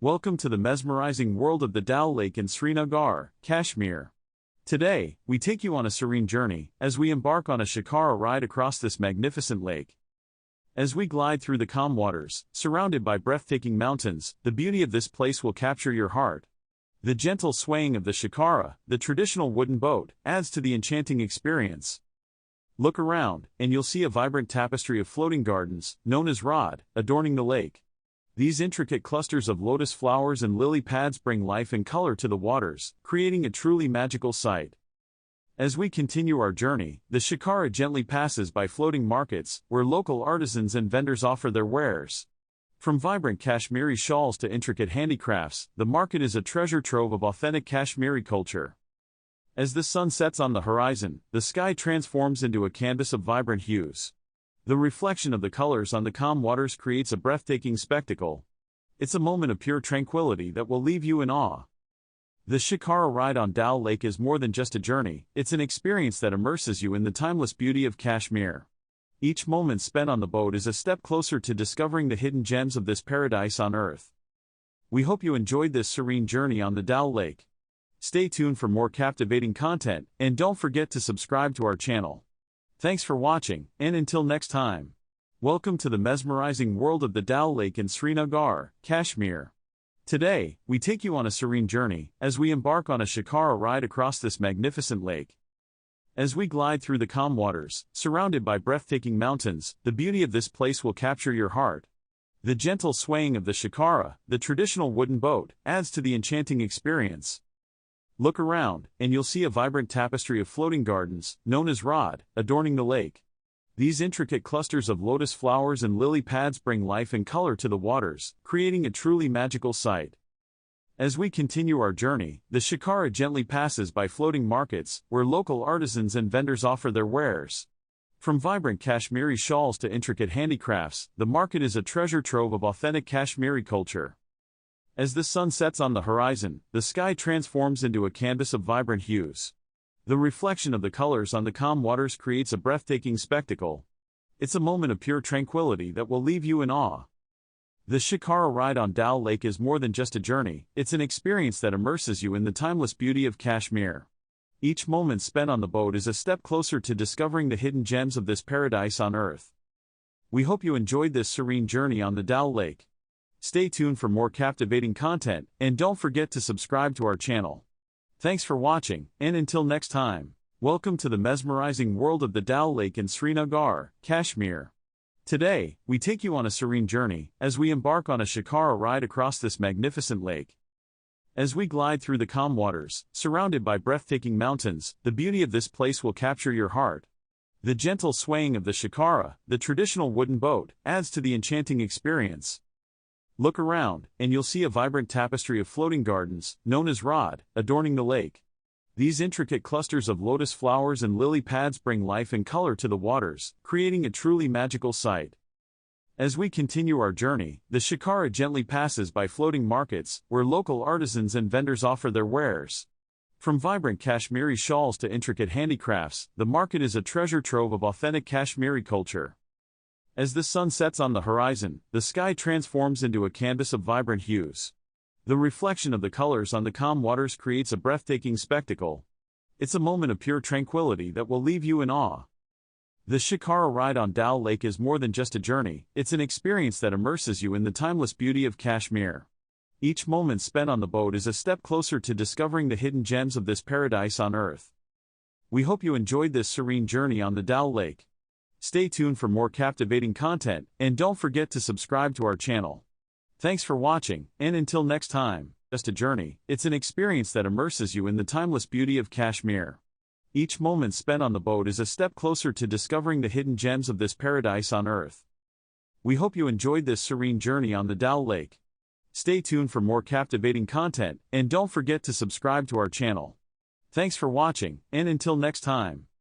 Welcome to the mesmerizing world of the Dal Lake in Srinagar, Kashmir. Today, we take you on a serene journey as we embark on a Shikara ride across this magnificent lake. As we glide through the calm waters, surrounded by breathtaking mountains, the beauty of this place will capture your heart. The gentle swaying of the Shikara, the traditional wooden boat, adds to the enchanting experience. Look around, and you'll see a vibrant tapestry of floating gardens, known as Rad, adorning the lake. These intricate clusters of lotus flowers and lily pads bring life and color to the waters, creating a truly magical sight. As we continue our journey, the Shikara gently passes by floating markets, where local artisans and vendors offer their wares. From vibrant Kashmiri shawls to intricate handicrafts, the market is a treasure trove of authentic Kashmiri culture. As the sun sets on the horizon, the sky transforms into a canvas of vibrant hues. The reflection of the colors on the calm waters creates a breathtaking spectacle. It's a moment of pure tranquility that will leave you in awe. The Shikara ride on Dal Lake is more than just a journey, it's an experience that immerses you in the timeless beauty of Kashmir. Each moment spent on the boat is a step closer to discovering the hidden gems of this paradise on earth. We hope you enjoyed this serene journey on the Dal Lake. Stay tuned for more captivating content, and don't forget to subscribe to our channel. Thanks for watching, and until next time. Welcome to the mesmerizing world of the Dal Lake in Srinagar, Kashmir. Today, we take you on a serene journey as we embark on a Shikara ride across this magnificent lake. As we glide through the calm waters, surrounded by breathtaking mountains, the beauty of this place will capture your heart. The gentle swaying of the Shikara, the traditional wooden boat, adds to the enchanting experience. Look around, and you'll see a vibrant tapestry of floating gardens, known as Rad, adorning the lake. These intricate clusters of lotus flowers and lily pads bring life and color to the waters, creating a truly magical sight. As we continue our journey, the Shikara gently passes by floating markets, where local artisans and vendors offer their wares. From vibrant Kashmiri shawls to intricate handicrafts, the market is a treasure trove of authentic Kashmiri culture. As the sun sets on the horizon, the sky transforms into a canvas of vibrant hues. The reflection of the colors on the calm waters creates a breathtaking spectacle. It's a moment of pure tranquility that will leave you in awe. The Shikara ride on Dal Lake is more than just a journey, it's an experience that immerses you in the timeless beauty of Kashmir. Each moment spent on the boat is a step closer to discovering the hidden gems of this paradise on earth. We hope you enjoyed this serene journey on the Dal Lake. Stay tuned for more captivating content, and don't forget to subscribe to our channel. Thanks for watching, and until next time. Welcome to the mesmerizing world of the Dal Lake in Srinagar, Kashmir. Today, we take you on a serene journey as we embark on a Shikara ride across this magnificent lake. As we glide through the calm waters, surrounded by breathtaking mountains, the beauty of this place will capture your heart. The gentle swaying of the Shikara, the traditional wooden boat, adds to the enchanting experience. Look around, and you'll see a vibrant tapestry of floating gardens, known as Rad, adorning the lake. These intricate clusters of lotus flowers and lily pads bring life and color to the waters, creating a truly magical sight. As we continue our journey, the Shikara gently passes by floating markets, where local artisans and vendors offer their wares. From vibrant Kashmiri shawls to intricate handicrafts, the market is a treasure trove of authentic Kashmiri culture. As the sun sets on the horizon, the sky transforms into a canvas of vibrant hues. The reflection of the colors on the calm waters creates a breathtaking spectacle. It's a moment of pure tranquility that will leave you in awe. The Shikara ride on Dal Lake is more than just a journey, it's an experience that immerses you in the timeless beauty of Kashmir. Each moment spent on the boat is a step closer to discovering the hidden gems of this paradise on earth. We hope you enjoyed this serene journey on the Dal Lake. Stay tuned for more captivating content, and don't forget to subscribe to our channel. Thanks for watching, and until next time. Just a journey, it's an experience that immerses you in the timeless beauty of Kashmir. Each moment spent on the boat is a step closer to discovering the hidden gems of this paradise on earth. We hope you enjoyed this serene journey on the Dal Lake. Stay tuned for more captivating content, and don't forget to subscribe to our channel. Thanks for watching, and until next time.